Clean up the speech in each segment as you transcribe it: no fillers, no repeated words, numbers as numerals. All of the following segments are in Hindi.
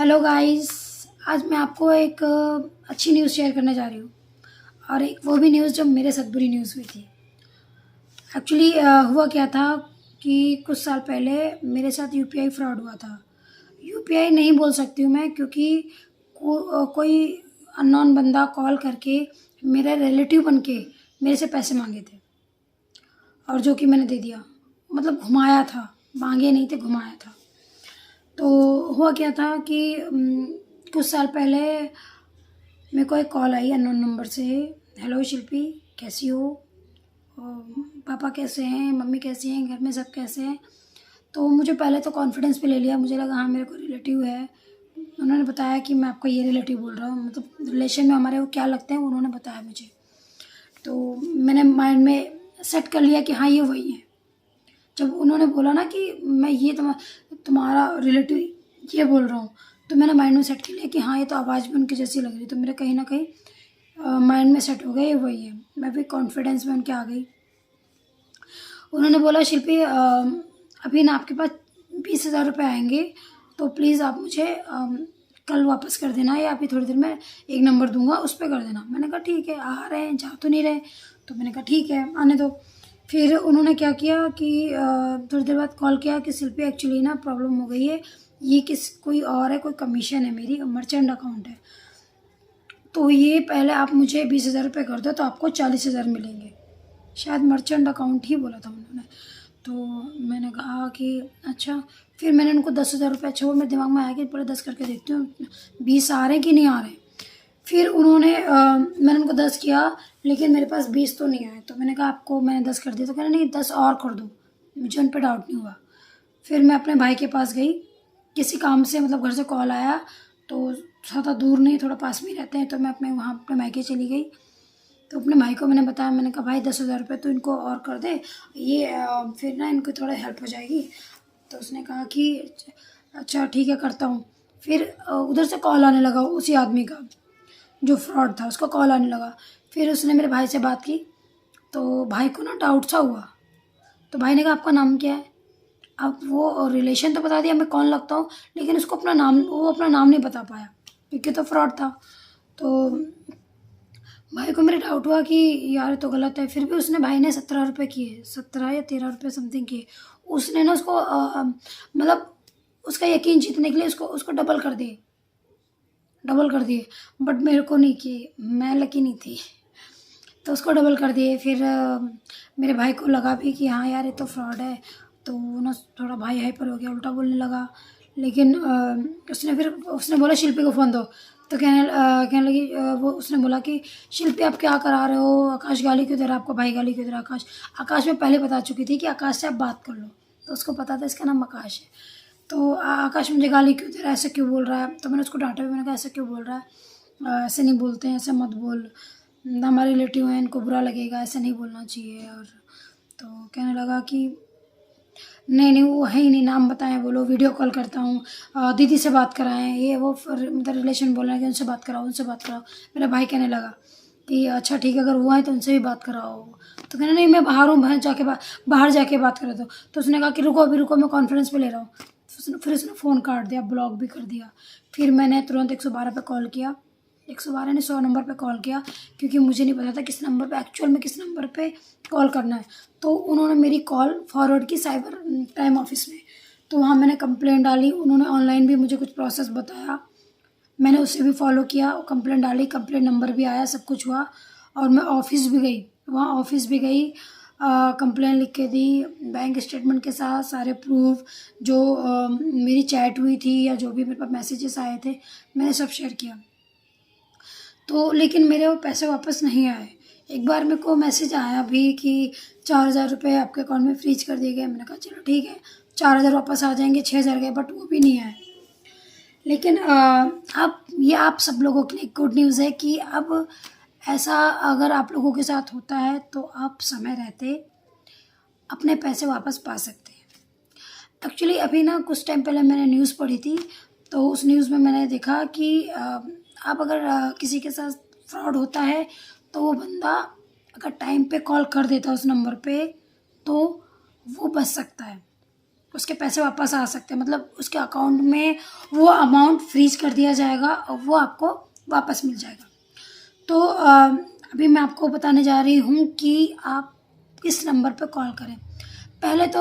Hello guys. आज मैं आपको एक अच्छी न्यूज़ शेयर करने जा रही हूँ और एक वो भी न्यूज़ जो मेरे साथ बुरी न्यूज़ हुई थी। एक्चुअली हुआ क्या था कि कुछ साल पहले मेरे साथ यूपीआई फ्रॉड हुआ था। यूपीआई नहीं बोल सकती हूँ मैं, क्योंकि कोई अननोन बंदा कॉल करके मेरा रिलेटिव बन के मेरे से पैसे मांगे थे और जो कि मैंने दे दिया। मतलब घुमाया था, मांगे नहीं थे, घुमाया था। तो हुआ क्या था कि कुछ साल पहले मेरे को एक कॉल आई अननोन नंबर से। हेलो शिल्पी, कैसी हो? पापा कैसे हैं, मम्मी कैसी हैं, घर में सब कैसे हैं? तो मुझे पहले तो कॉन्फिडेंस पे ले लिया, मुझे लगा हाँ मेरे को रिलेटिव है। उन्होंने बताया कि मैं आपको ये रिलेटिव बोल रहा हूँ, मतलब रिलेशन में हमारे वो क्या लगते हैं उन्होंने बताया मुझे। तो मैंने माइंड में सेट कर लिया कि हाँ ये वही है। जब उन्होंने बोला ना कि मैं ये तुम्हारा रिलेटिव ये बोल रहा हूँ, तो मैंने माइंड में सेट कर लिया कि हाँ ये तो आवाज़ भी उनकी जैसी लग रही। तो मेरे कहीं ना कहीं माइंड में सेट हो गया ये वही है। मैं भी कॉन्फिडेंस में उनके आ गई। उन्होंने बोला शिल्पी अभी ना आपके पास 20,000 रुपये आएंगे, तो प्लीज़ आप मुझे कल वापस कर देना, या अभी थोड़ी देर में एक नंबर दूंगा उस पर कर देना। मैंने कहा ठीक है, आ रहे हैं, जा तो नहीं रहे। तो मैंने कहा ठीक है, आने दो। फिर उन्होंने क्या किया कि थोड़ी देर बाद कॉल किया कि शिल्पी एक्चुअली ना प्रॉब्लम हो गई है, ये कोई और है, कोई कमीशन है, मेरी मर्चेंट अकाउंट है, तो ये पहले आप मुझे 20,000 रुपये कर दो तो आपको 40,000 मिलेंगे। शायद मर्चेंट अकाउंट ही बोला था उन्होंने। तो मैंने कहा कि अच्छा। फिर मैंने उनको 10,000 रुपये, अच्छा वो मेरे दिमाग में आया कि पहले 10 करके देखती हूँ 20 आ रहे हैं कि नहीं आ रहे। फिर उन्होंने मैंने उनको 10 किया, लेकिन मेरे पास 20 तो नहीं आए। तो मैंने कहा आपको मैंने 10 कर दिया, तो कहना नहीं 10 और कर दो, मुझे उन पर डाउट नहीं हुआ। फिर मैं अपने भाई के पास गई किसी काम से, मतलब घर से कॉल आया, तो ज़्यादा दूर नहीं, थोड़ा पास में ही रहते हैं, तो मैं अपने वहाँ अपने मायके चली गई। तो अपने भाई को मैंने बताया, मैंने कहा भाई 10,000 रुपये तो इनको और कर दे, ये फिर ना इनको थोड़ा हेल्प हो जाएगी। तो उसने कहा कि अच्छा ठीक है, करता हूँ। फिर उधर से कॉल आने लगा उसी आदमी का जो फ्रॉड था, उसका कॉल आने लगा। फिर उसने मेरे भाई से बात की, तो भाई को ना डाउट सा हुआ। तो भाई ने कहा आपका नाम क्या है? अब वो रिलेशन तो बता दिया मैं कौन लगता हूँ, लेकिन उसको अपना नाम नहीं बता पाया, क्योंकि तो फ्रॉड था। तो भाई को मेरे डाउट हुआ कि यार तो गलत है। फिर भी उसने, भाई ने 17 रुपये किए, 17 या 13 रुपये समथिंग किए। उसने ना उसको मतलब उसका यकीन जीतने के लिए उसको उसको डबल कर दिए। बट मेरे को नहीं किए, मैं लकी नहीं थी, तो उसको डबल कर दिए। फिर मेरे भाई को लगा भी कि हाँ यार ये तो फ्रॉड है, तो ना थोड़ा भाई हाइपर हो गया, उल्टा बोलने लगा। लेकिन उसने बोला शिल्पी को फ़ोन दो। तो कहने लगी वो उसने बोला कि शिल्पी आप क्या करा रहे हो, आकाश गाली क्यों दे रहा है आपको, भाई गाली क्यों दे रहा है। आकाश में पहले बता चुकी थी कि आकाश से आप बात कर लो, तो उसको पता था इसका नाम आकाश है। तो आकाश मुझे गाली क्यों दे रहा है, ऐसे क्यों बोल रहा है। तो मैंने उसको डांटा भी, मैंने कहा ऐसे क्यों बोल रहा है, ऐसे नहीं बोलते हैं, ऐसे मत बोल, हमारे रिलेटिव हैं, इनको बुरा लगेगा, ऐसे नहीं बोलना चाहिए। और तो कहने लगा कि नहीं नहीं वो है ही नहीं, नाम बताएं, बोलो वीडियो कॉल करता हूँ, दीदी से बात कराएं, ये वो मतलब रिलेशन बोल रहे हैं कि उनसे बात कराओ, उनसे बात कराओ। मेरा भाई कहने लगा कि अच्छा ठीक है, अगर वो है तो उनसे भी बात कराओ। तो कहना नहीं मैं बाहर हूँ, बाहर जाके बात करा दो। तो उसने कहा कि रुको अभी रुको, मैं कॉन्फ्रेंस पे ले रहा हूँ। फिर उसने फ़ोन काट दिया, ब्लॉक भी कर दिया। फिर मैंने तुरंत 112 पे कॉल किया, 112 ने 100 नंबर पे कॉल किया, क्योंकि मुझे नहीं पता था किस नंबर पे एक्चुअल में किस नंबर पे कॉल करना है। तो उन्होंने मेरी कॉल फॉरवर्ड की साइबर क्राइम ऑफिस में। तो वहाँ मैंने कंप्लेंट डाली, उन्होंने ऑनलाइन भी मुझे कुछ प्रोसेस बताया, मैंने उसे भी फॉलो किया, कंप्लेंट डाली, कंप्लेंट नंबर भी आया, सब कुछ हुआ। और मैं ऑफिस भी गई, वहाँ ऑफिस भी गई, कंप्लेंट लिख के दी, बैंक स्टेटमेंट के साथ सारे प्रूफ, जो मेरी चैट हुई थी या जो भी मेरे पास मैसेजेस आए थे, मैंने सब शेयर किया। तो लेकिन मेरे वो पैसे वापस नहीं आए। एक बार मेरे को मैसेज आया भी कि 4,000 रुपये आपके अकाउंट में फ्रीज कर दिए गए। मैंने कहा चलो ठीक है, 4,000 वापस आ जाएंगे, 6,000 गए, बट वो भी नहीं आए। लेकिन अब ये आप सब लोगों के लिए गुड न्यूज़ है कि अब ऐसा अगर आप लोगों के साथ होता है तो आप समय रहते अपने पैसे वापस पा सकते हैं। एक्चुअली अभी ना कुछ टाइम पहले मैंने न्यूज़ पढ़ी थी, तो उस न्यूज़ में मैंने देखा कि आप अगर किसी के साथ फ्रॉड होता है तो वो बंदा अगर टाइम पे कॉल कर देता है उस नंबर पे, तो वो बच सकता है। उसके पैसे वापस आ सकते हैं, मतलब उसके अकाउंट में वो अमाउंट फ्रीज कर दिया जाएगा और वो आपको वापस मिल जाएगा। तो अभी मैं आपको बताने जा रही हूँ कि आप किस नंबर पे कॉल करें। पहले तो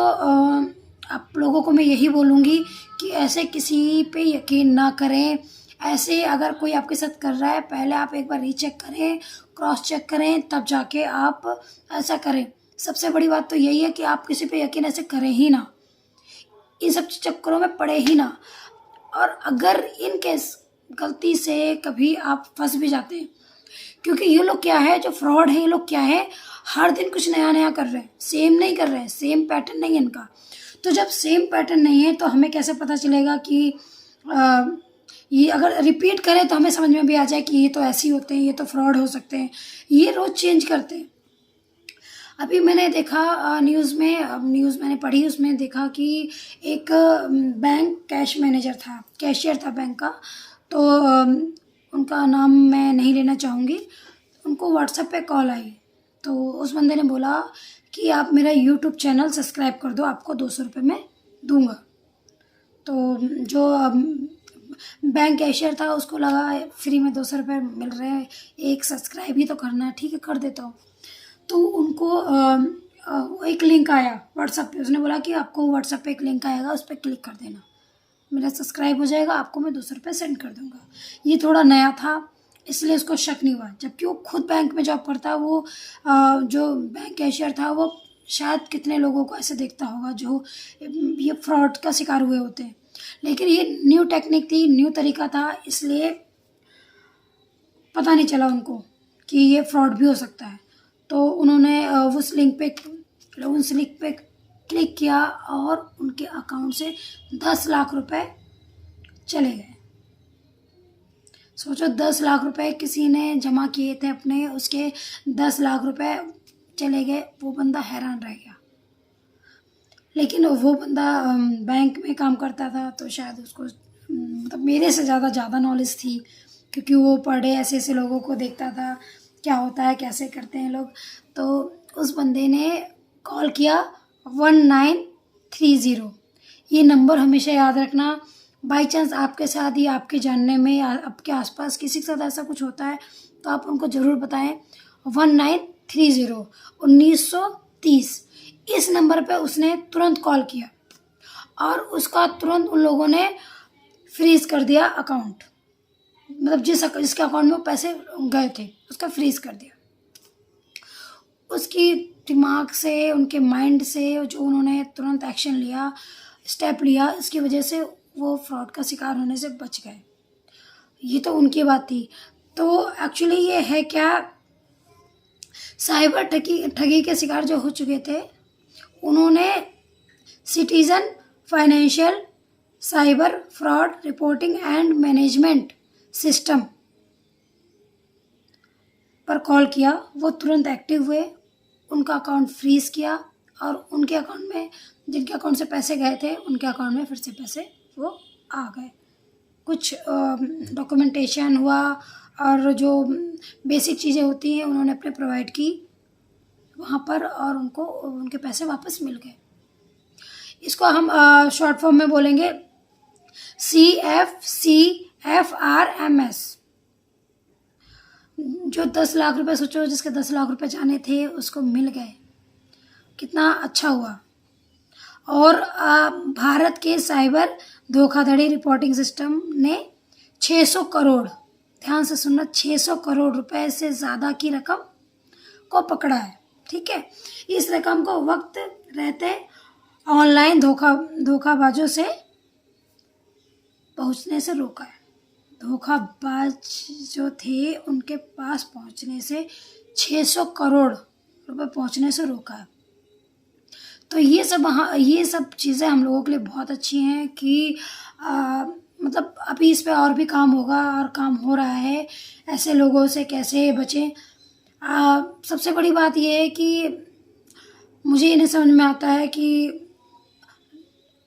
आप लोगों को मैं यही बोलूँगी कि ऐसे किसी पे यकीन ना करें। ऐसे अगर कोई आपके साथ कर रहा है, पहले आप एक बार रीचेक करें, क्रॉस चेक करें, तब जाके आप ऐसा करें। सबसे बड़ी बात तो यही है कि आप किसी पे यकीन ऐसे करें ही ना, इन सब चक्करों में पड़े ही ना। और अगर इन केस गलती से कभी आप फंस भी जाते हैं, क्योंकि ये लोग क्या है, जो फ्रॉड है ये लोग क्या है, हर दिन कुछ नया नया कर रहे हैं, सेम नहीं कर रहे हैं, सेम पैटर्न नहीं है इनका। तो जब सेम पैटर्न नहीं है तो हमें कैसे पता चलेगा कि ये अगर रिपीट करें तो हमें समझ में भी आ जाए कि ये तो ऐसे ही होते हैं, ये तो फ्रॉड हो सकते हैं, ये रोज़ चेंज करते हैं। अभी मैंने देखा न्यूज़ में, अब न्यूज़ मैंने पढ़ी, उसमें देखा कि एक बैंक कैश मैनेजर था, कैशियर था बैंक का। तो उनका नाम मैं नहीं लेना चाहूँगी। उनको व्हाट्सएप पे कॉल आई, तो उस बंदे ने बोला कि आप मेरा यूट्यूब चैनल सब्सक्राइब कर दो, आपको 200 रुपये मैं दूँगा। तो जो बैंक कैशियर था उसको लगा फ्री में 200 रुपये मिल रहे हैं, एक सब्सक्राइब ही तो करना है, ठीक है कर देता हूँ। तो उनको एक लिंक आया व्हाट्सएप पे, उसने बोला कि आपको व्हाट्सएप पे एक लिंक आएगा, उस पर क्लिक कर देना, मेरा सब्सक्राइब हो जाएगा, आपको मैं 200 रुपये सेंड कर दूँगा। ये थोड़ा नया था इसलिए उसको शक नहीं हुआ, जबकि वो खुद बैंक में जॉब करता है। वो जो बैंक कैशियर था वो शायद कितने लोगों को ऐसे देखता होगा जो ये फ्रॉड का शिकार हुए होते हैं। लेकिन ये न्यू टेक्निक थी, न्यू तरीका था, इसलिए पता नहीं चला उनको कि ये फ्रॉड भी हो सकता है। तो उन्होंने उस लिंक पे क्लिक किया और उनके अकाउंट से 10 लाख रुपए चले गए। सोचो 10 लाख रुपए किसी ने जमा किए थे अपने, उसके 10 लाख रुपए चले गए। वो बंदा हैरान रह गया। लेकिन वो बंदा बैंक में काम करता था, तो शायद उसको मतलब मेरे से ज़्यादा नॉलेज थी, क्योंकि वो पर डे ऐसे ऐसे लोगों को देखता था क्या होता है, कैसे करते हैं लोग। तो उस बंदे ने कॉल किया 1930। ये नंबर हमेशा याद रखना। बाई चांस आपके साथ या आपके जानने में या आपके आसपास किसी के साथ ऐसा कुछ होता है तो आप उनको ज़रूर बताएं। 1930 इस नंबर पे उसने तुरंत कॉल किया और उसका तुरंत उन लोगों ने फ्रीज कर दिया अकाउंट, मतलब जिसके अकाउंट में वो पैसे गए थे उसका फ्रीज कर दिया। उसकी दिमाग से, उनके माइंड से जो उन्होंने तुरंत एक्शन लिया, स्टेप लिया, इसकी वजह से वो फ्रॉड का शिकार होने से बच गए। ये तो उनकी बात थी। तो एक्चुअली ये है क्या, साइबर ठगी के शिकार जो हो चुके थे उन्होंने citizen financial cyber fraud reporting and management system पर कॉल किया। वो तुरंत एक्टिव हुए, उनका अकाउंट फ्रीज किया और उनके अकाउंट में, जिनके अकाउंट से पैसे गए थे उनके अकाउंट में फिर से पैसे वो आ गए। कुछ डॉक्यूमेंटेशन हुआ और जो बेसिक चीज़ें होती हैं उन्होंने अपने प्रोवाइड की वहाँ पर और उनको उनके पैसे वापस मिल गए। इसको हम शॉर्ट फॉर्म में बोलेंगे CFCFRMS। जो 10 लाख रुपए, सोचो जिसके 10 लाख रुपए जाने थे उसको मिल गए, कितना अच्छा हुआ। और भारत के साइबर धोखाधड़ी रिपोर्टिंग सिस्टम ने 600 करोड़, ध्यान से सुनना, 600 करोड़ रुपए से ज़्यादा की रकम को पकड़ा है। ठीक है, इस रकम को वक्त रहते ऑनलाइन धोखाबाजों से पहुंचने से रोका है। धोखाबाज जो थे उनके पास पहुंचने से 600 करोड़ रुपए पहुंचने से रोका है। तो ये सब चीज़ें हम लोगों के लिए बहुत अच्छी हैं कि मतलब अभी इस पे और भी काम होगा और काम हो रहा है, ऐसे लोगों से कैसे बचें। सबसे बड़ी बात ये है कि मुझे ये नहीं समझ में आता है कि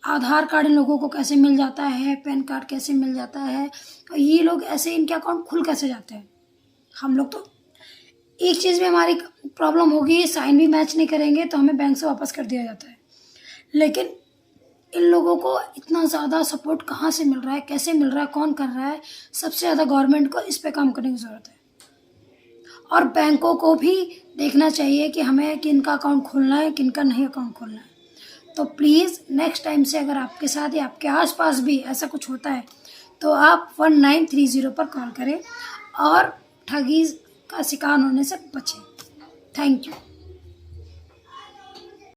आधार कार्ड इन लोगों को कैसे मिल जाता है, पैन कार्ड कैसे मिल जाता है, और ये लोग ऐसे इनके अकाउंट खुल कैसे जाते हैं। हम लोग तो एक चीज़ में हमारी प्रॉब्लम होगी, साइन भी मैच नहीं करेंगे तो हमें बैंक से वापस कर दिया जाता है। लेकिन इन लोगों को इतना ज़्यादा सपोर्ट कहाँ से मिल रहा है, कैसे मिल रहा है, कौन कर रहा है? सबसे ज़्यादा गवर्नमेंट को इस पे काम करने की ज़रूरत है। और बैंकों को भी देखना चाहिए कि हमें किनका अकाउंट खोलना है, किनका नहीं अकाउंट खोलना है। तो प्लीज़ नेक्स्ट टाइम से अगर आपके साथ या आपके आसपास भी ऐसा कुछ होता है तो आप 1930 पर कॉल करें और ठगी का शिकार होने से बचें। Thank you.